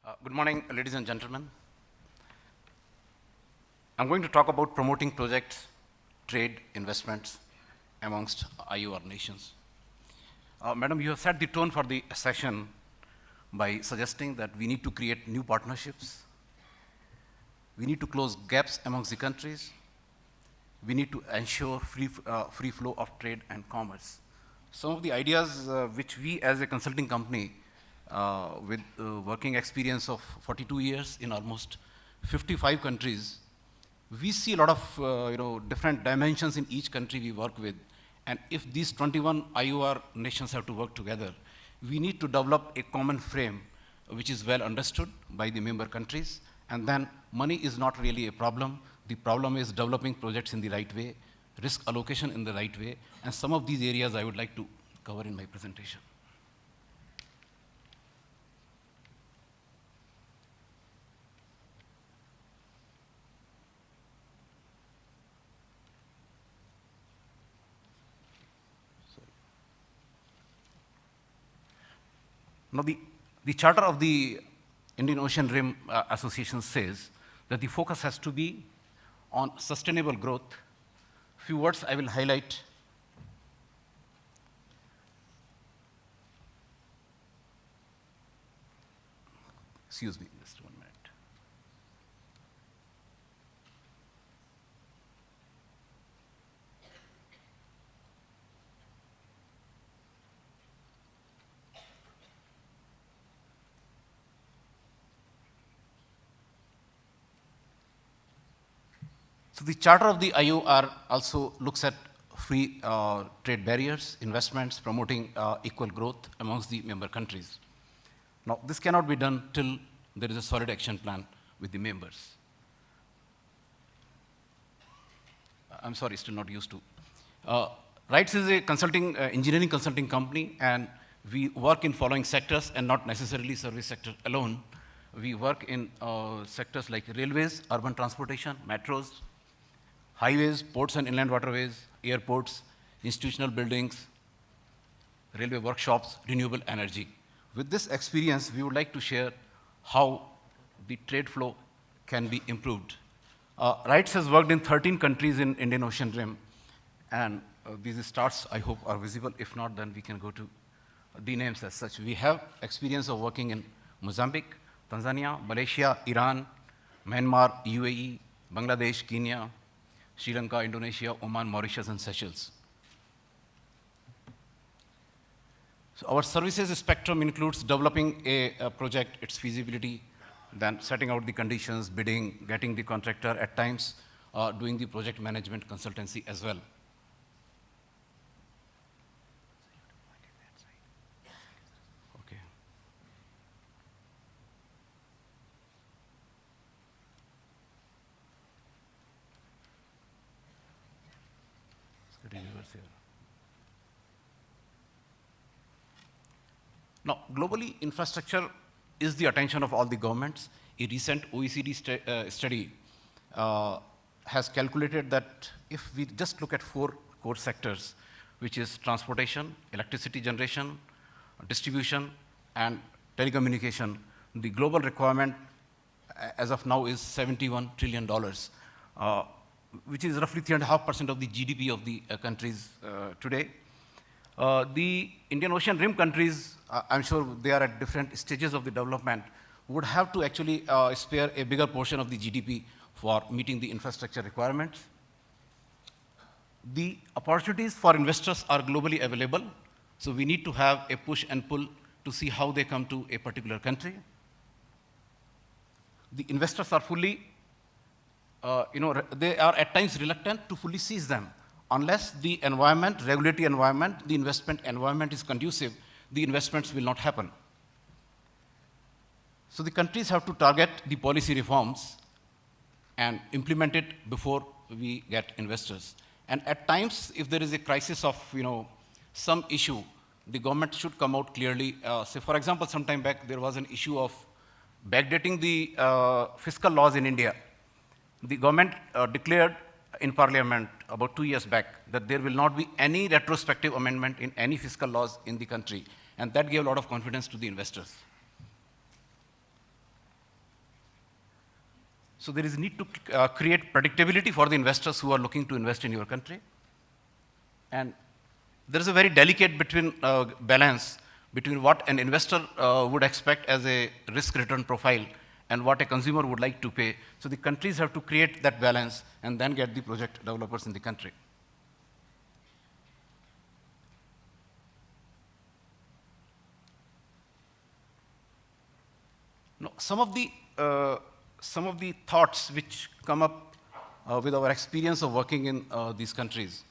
Good morning, ladies and gentlemen. I'm going to talk about promoting projects, trade, investments amongst IUR nations. Madam, you have set the tone for the session by suggesting that we need to create new partnerships, we need to close gaps amongst the countries, we need to ensure free flow of trade and commerce. Some of the ideas which we as a consulting company with working experience of 42 years in almost 55 countries, we see a lot of different dimensions in each country we work with. And if these 21 IUR nations have to work together, we need to develop a common frame which is well understood by the member countries. And then money is not really a problem. The problem is developing projects in the right way, risk allocation in the right way, and some of these areas I would like to cover in my presentation. Now, the charter of the Indian Ocean Rim Association says that the focus has to be on sustainable growth. Few words I will highlight. Excuse me, just 1 minute. So the charter of the IUR also looks at free trade barriers, investments, promoting equal growth amongst the member countries. Now, this cannot be done till there is a solid action plan with the members. I'm sorry, still not used to. RITES is a consulting, engineering consulting company, and we work in following sectors and not necessarily service sector alone. We work in sectors like railways, urban transportation, metros, highways, ports and inland waterways, airports, institutional buildings, railway workshops, renewable energy. With this experience, we would like to share how the trade flow can be improved. RITES has worked in 13 countries in Indian Ocean Rim, and these stars, I hope, are visible. If not, then we can go to the names as such. We have experience of working in Mozambique, Tanzania, Malaysia, Iran, Myanmar, UAE, Bangladesh, Kenya, Sri Lanka, Indonesia, Oman, Mauritius, and Seychelles. So our services spectrum includes developing a project, its feasibility, then setting out the conditions, bidding, getting the contractor, at times doing the project management consultancy as well. Okay. Let's get in reverse here. Now, globally, infrastructure is the attention of all the governments. A recent OECD study has calculated that if we just look at 4 core sectors, which is transportation, electricity generation, distribution, and telecommunication, the global requirement as of now is $71 trillion, which is roughly 3.5% of the GDP of the countries today. The Indian Ocean Rim countries, I'm sure they are at different stages of the development, would have to actually spare a bigger portion of the GDP for meeting the infrastructure requirements. The opportunities for investors are globally available, so we need to have a push and pull to see how they come to a particular country. The investors are fully, they are at times reluctant to fully seize them. Unless the environment, regulatory environment, the investment environment is conducive, the investments will not happen. So the countries have to target the policy reforms and implement it before we get investors. And at times, if there is a crisis of some issue, the government should come out clearly. Say, for example, some time back, there was an issue of backdating the fiscal laws in India. The government declared in Parliament about 2 years back that there will not be any retrospective amendment in any fiscal laws in the country, and that gave a lot of confidence to the investors. So there is a need to create predictability for the investors who are looking to invest in your country. And there is a very delicate balance between what an investor would expect as a risk-return profile and what a consumer would like to pay. So the countries have to create that balance and then get the project developers in the country. Now, some of the thoughts which come up with our experience of working in these countries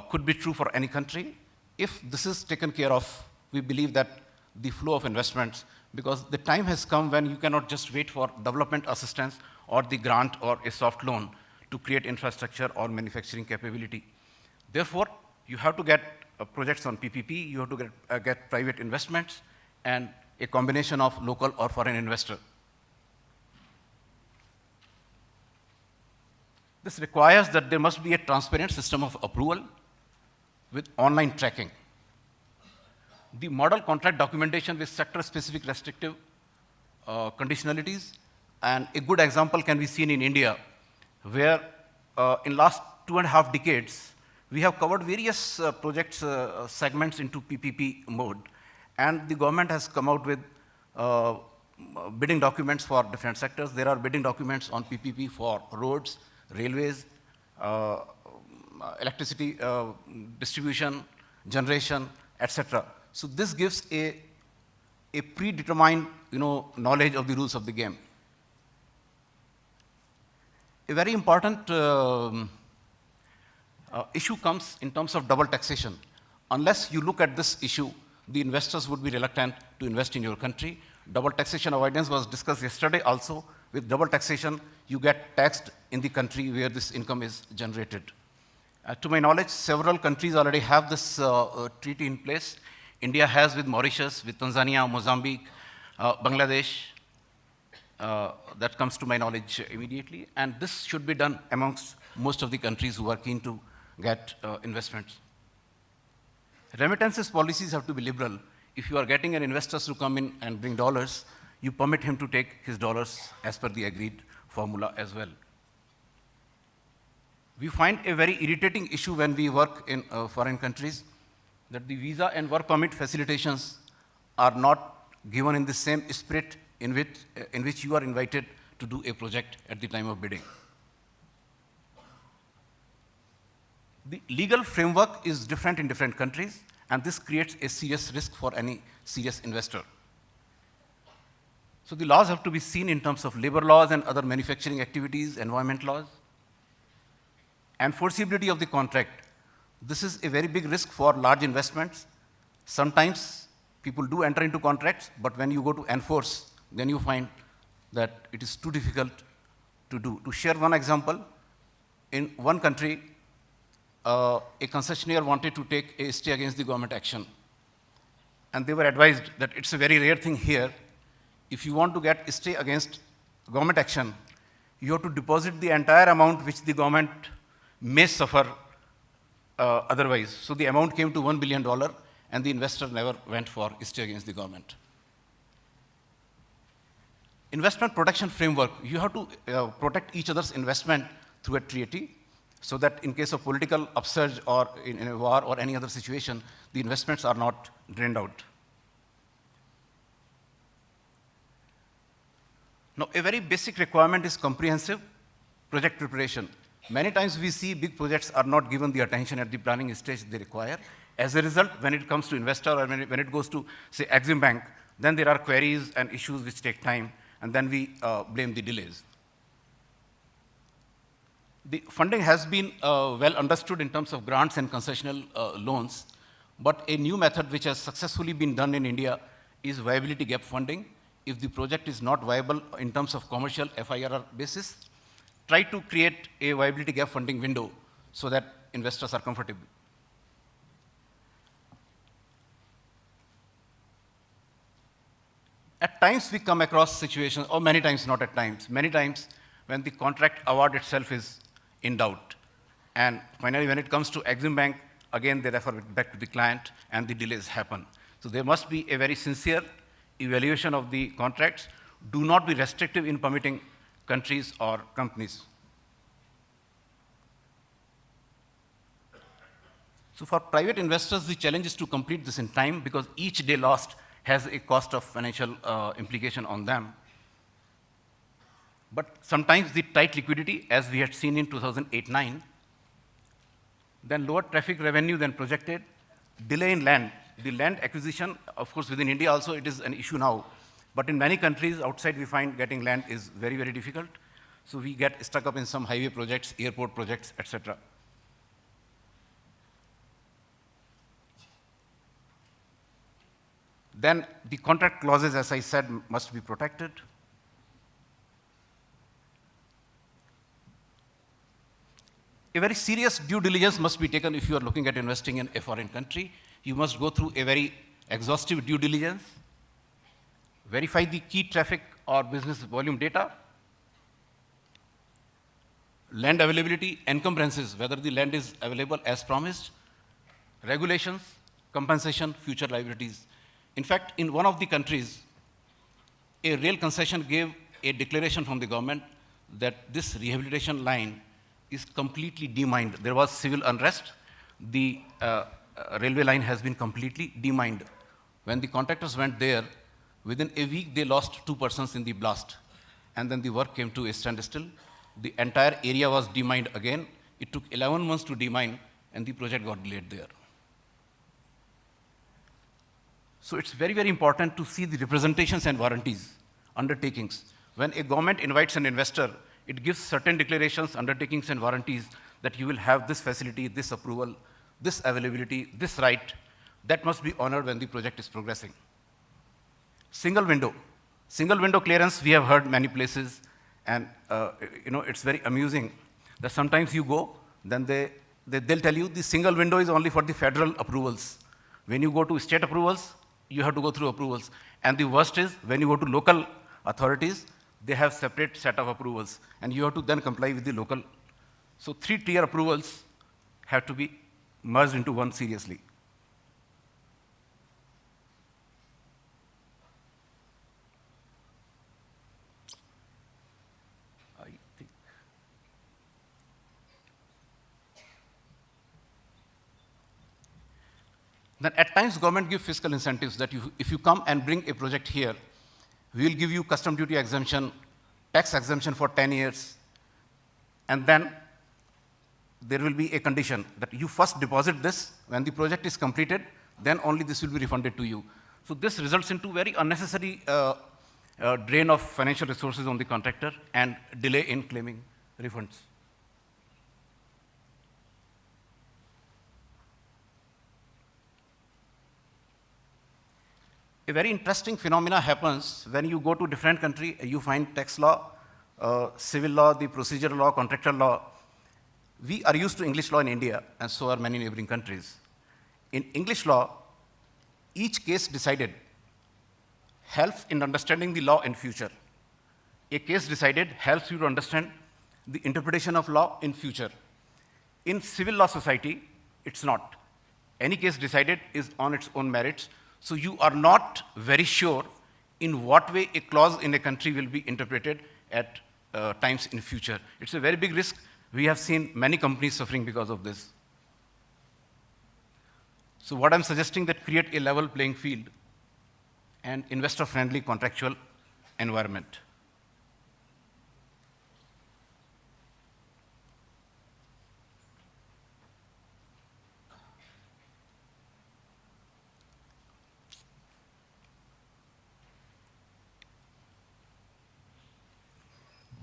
could be true for any country. If this is taken care of, we believe that the flow of investments, because the time has come when you cannot just wait for development assistance or the grant or a soft loan to create infrastructure or manufacturing capability. Therefore, you have to get projects on PPP, you have to get private investments, and a combination of local or foreign investor. This requires that there must be a transparent system of approval with online tracking. The model contract documentation with sector-specific restrictive conditionalities, and a good example can be seen in India, where in last 2.5 decades, we have covered various projects segments into PPP mode, and the government has come out with bidding documents for different sectors. There are bidding documents on PPP for roads, railways, electricity distribution, generation, etc. So this gives a predetermined knowledge of the rules of the game. A very important issue comes in terms of double taxation. Unless you look at this issue, the investors would be reluctant to invest in your country. Double taxation avoidance was discussed yesterday also. With double taxation, you get taxed in the country where this income is generated. To my knowledge, several countries already have this treaty in place. India has with Mauritius, with Tanzania, Mozambique, Bangladesh. That comes to my knowledge immediately. And this should be done amongst most of the countries who are keen to get investments. Remittances policies have to be liberal. If you are getting an investor to come in and bring dollars, you permit him to take his dollars as per the agreed formula as well. We find a very irritating issue when we work in foreign countries, that the visa and work permit facilitations are not given in the same spirit in which you are invited to do a project at the time of bidding. The legal framework is different in different countries, and this creates a serious risk for any serious investor. So the laws have to be seen in terms of labor laws and other manufacturing activities, environment laws. Enforceability of the contract. This is a very big risk for large investments. Sometimes people do enter into contracts, but when you go to enforce, then you find that it is too difficult to do. To share one example, in one country, a concessionaire wanted to take a stay against the government action. And they were advised that it's a very rare thing here. If you want to get a stay against government action, you have to deposit the entire amount which the government may suffer otherwise. So the amount came to $1 billion, and the investor never went for a stay against the government. Investment protection framework. You have to protect each other's investment through a treaty, so that in case of political upsurge or in a war or any other situation, the investments are not drained out. Now, a very basic requirement is comprehensive project preparation. Many times we see big projects are not given the attention at the planning stage they require. As a result, when it comes to investor or when it goes to, say, Exim Bank, then there are queries and issues which take time, and then we blame the delays. The funding has been well understood in terms of grants and concessional loans, but a new method which has successfully been done in India is viability gap funding. If the project is not viable in terms of commercial FIRR basis, try to create a viability gap funding window so that investors are comfortable. At times we come across situations, or many times, not at times, many times when the contract award itself is in doubt. And finally, when it comes to Exim Bank, again, they refer it back to the client, and the delays happen. So there must be a very sincere evaluation of the contracts. Do not be restrictive in permitting countries or companies. So for private investors, the challenge is to complete this in time because each day lost has a cost of financial implication on them. But sometimes the tight liquidity, as we had seen in 2008-9, then lower traffic revenue than projected, delay in land. The land acquisition, of course, within India also it is an issue now, but in many countries outside we find getting land is very, very difficult. So we get stuck up in some highway projects, airport projects, etc. Then the contract clauses, as I said, must be protected. A very serious due diligence must be taken if you are looking at investing in a foreign country. You must go through a very exhaustive due diligence, verify the key traffic or business volume data, land availability, encumbrances, whether the land is available as promised, regulations, compensation, future liabilities. In fact, in one of the countries, a rail concession gave a declaration from the government that this rehabilitation line is completely demined. There was civil unrest. The railway line has been completely demined. When the contractors went there, within a week they lost 2 persons in the blast. And then the work came to a standstill. The entire area was demined again. It took 11 months to demine, and the project got delayed there. So it's very, very important to see the representations and warranties, undertakings. When a government invites an investor, it gives certain declarations, undertakings, and warranties that you will have this facility, this approval, this availability, this right. That must be honored when the project is progressing. Single window. Single window clearance, we have heard many places, and it's very amusing that sometimes you go, then they'll tell you the single window is only for the federal approvals. When you go to state approvals, you have to go through approvals. And the worst is, when you go to local authorities, they have separate set of approvals, and you have to then comply with the local. So 3-tier approvals have to be merged into one seriously. Then at times, government gives fiscal incentives that if you come and bring a project here, we will give you custom duty exemption, tax exemption for 10 years, and then there will be a condition that you first deposit this. When the project is completed, then only this will be refunded to you. So this results into very unnecessary drain of financial resources on the contractor and delay in claiming refunds. A very interesting phenomena happens when you go to different country. You find tax law, civil law, the procedural law, contractual law. We are used to English law in India, and so are many neighboring countries. In English law, each case decided helps in understanding the law in future. A case decided helps you to understand the interpretation of law in future. In civil law society, it's not. Any case decided is on its own merits. So you are not very sure in what way a clause in a country will be interpreted at times in future. It's a very big risk. We have seen many companies suffering because of this. So what I'm suggesting that create a level playing field and investor-friendly contractual environment.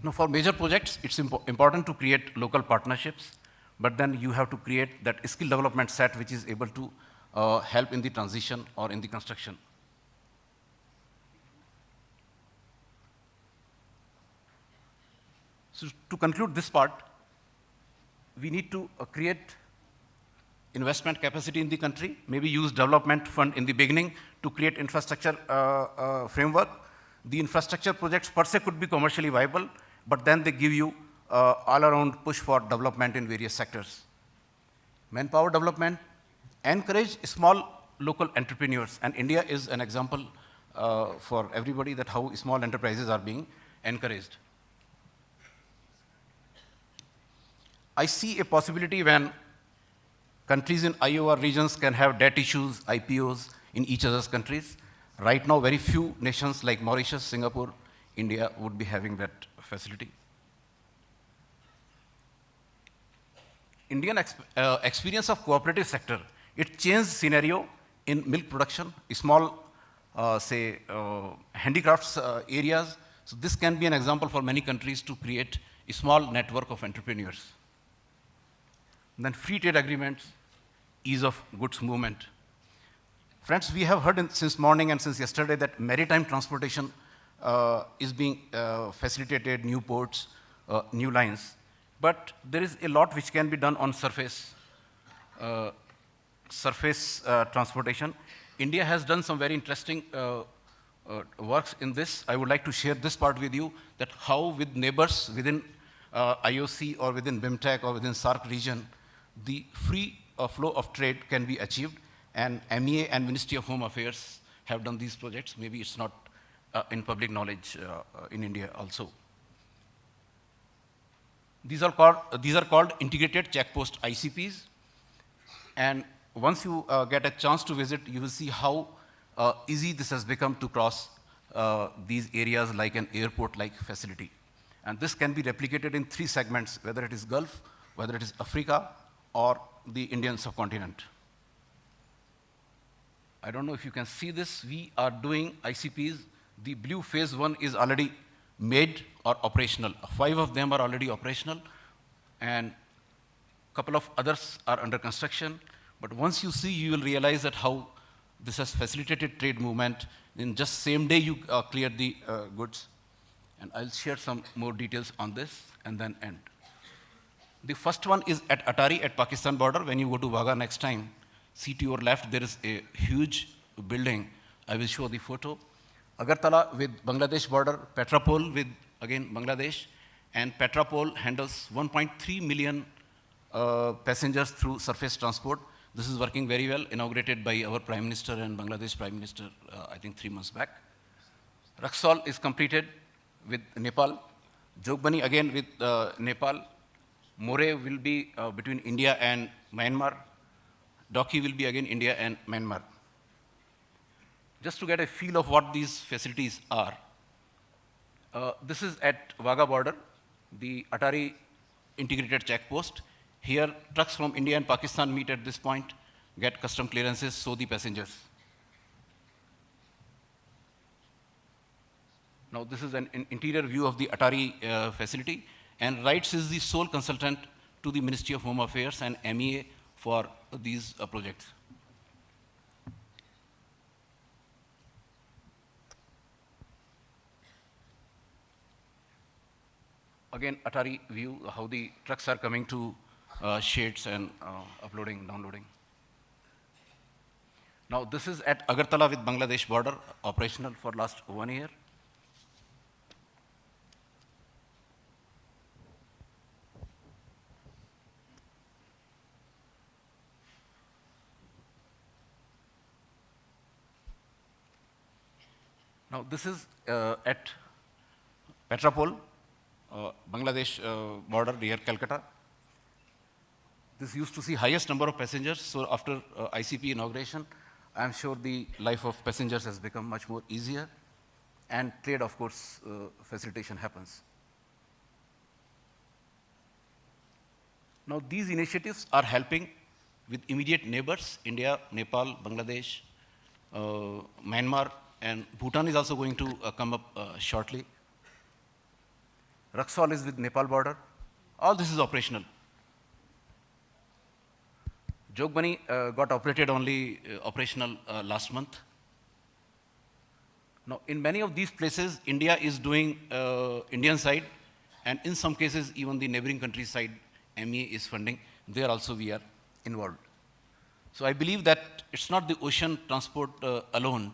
Now, for major projects, it's important to create local partnerships, but then you have to create that skill development set which is able to help in the transition or in the construction. So to conclude this part, we need to create investment capacity in the country, maybe use development fund in the beginning to create infrastructure framework. The infrastructure projects per se could be commercially viable, but then they give you all-around push for development in various sectors. Manpower development, encourage small local entrepreneurs, and India is an example for everybody that how small enterprises are being encouraged. I see a possibility when countries in IOR regions can have debt issues, IPOs in each other's countries. Right now, very few nations like Mauritius, Singapore, India would be having that facility. Indian experience of cooperative sector, it changed scenario in milk production, small, handicrafts areas. So this can be an example for many countries to create a small network of entrepreneurs. And then free trade agreements, ease of goods movement. Friends, we have heard since morning and since yesterday that maritime transportation is being facilitated, new ports, new lines. But there is a lot which can be done on surface transportation. India has done some very interesting works in this. I would like to share this part with you, that how with neighbors within IOC or within BIMTEC or within SAARC region, the free flow of trade can be achieved. And MEA and Ministry of Home Affairs have done these projects. Maybe it's not in public knowledge in India also. These are called integrated checkpost ICPs. And once you get a chance to visit, you will see how easy this has become to cross these areas like an airport-like facility. And this can be replicated in 3 segments, whether it is Gulf, whether it is Africa, or the Indian subcontinent. I don't know if you can see this. We are doing ICPs. The blue phase 1 is already made or operational. 5 of them are already operational, and a couple of others are under construction. But once you see, you will realize that how this has facilitated trade movement. In just same day, you clear the goods. And I'll share some more details on this and then end. The first one is at Atari at Pakistan border. When you go to Wagah next time, see to your left, there is a huge building. I will show the photo. Agartala with Bangladesh border, Petrapol with, again, Bangladesh, and Petrapol handles 1.3 million passengers through surface transport. This is working very well, inaugurated by our Prime Minister and Bangladesh Prime Minister, I think 3 months back. Raxaul is completed with Nepal. Jogbani again with Nepal. More will be between India and Myanmar. Doki will be again India and Myanmar. Just to get a feel of what these facilities are, this is at Wagah border, the Atari integrated checkpost. Here, trucks from India and Pakistan meet at this point, get custom clearances, so the passengers. Now, this is an interior view of the Atari facility, and RITES is the sole consultant to the Ministry of Home Affairs and MEA for these projects. Again, Atari view, how the trucks are coming to shades and uploading, downloading. Now, this is at Agartala with Bangladesh border, operational for last 1 year. Now, this is at Petrapol, Bangladesh border near Calcutta. This used to see highest number of passengers, so after ICP inauguration, I'm sure the life of passengers has become much more easier, and trade, of course, facilitation happens. Now, these initiatives are helping with immediate neighbors, India, Nepal, Bangladesh, Myanmar, and Bhutan is also going to come up shortly. Raxaul is with Nepal border. All this is operational. Jogbani got operated only operational last month. Now, in many of these places, India is doing Indian side, and in some cases, even the neighboring country side, MEA is funding. There also we are involved. So I believe that it's not the ocean transport alone,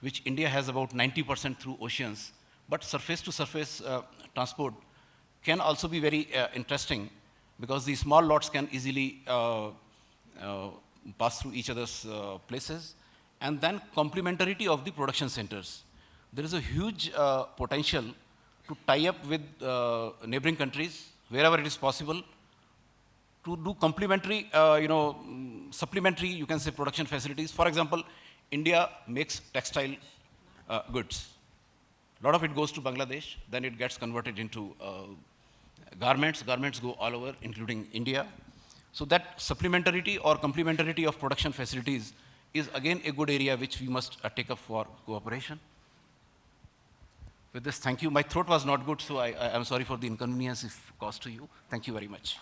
which India has about 90% through oceans, but surface-to-surface transport can also be very interesting, because these small lots can easily pass through each other's places, and then complementarity of the production centers. There is a huge potential to tie up with neighboring countries wherever it is possible to do complementary, supplementary, you can say, production facilities. For example, India makes textile goods. A lot of it goes to Bangladesh, then it gets converted into garments. Garments go all over, including India. So that supplementarity or complementarity of production facilities is again a good area which we must take up for cooperation. With this, thank you. My throat was not good, so I am sorry for the inconvenience if caused to you. Thank you very much.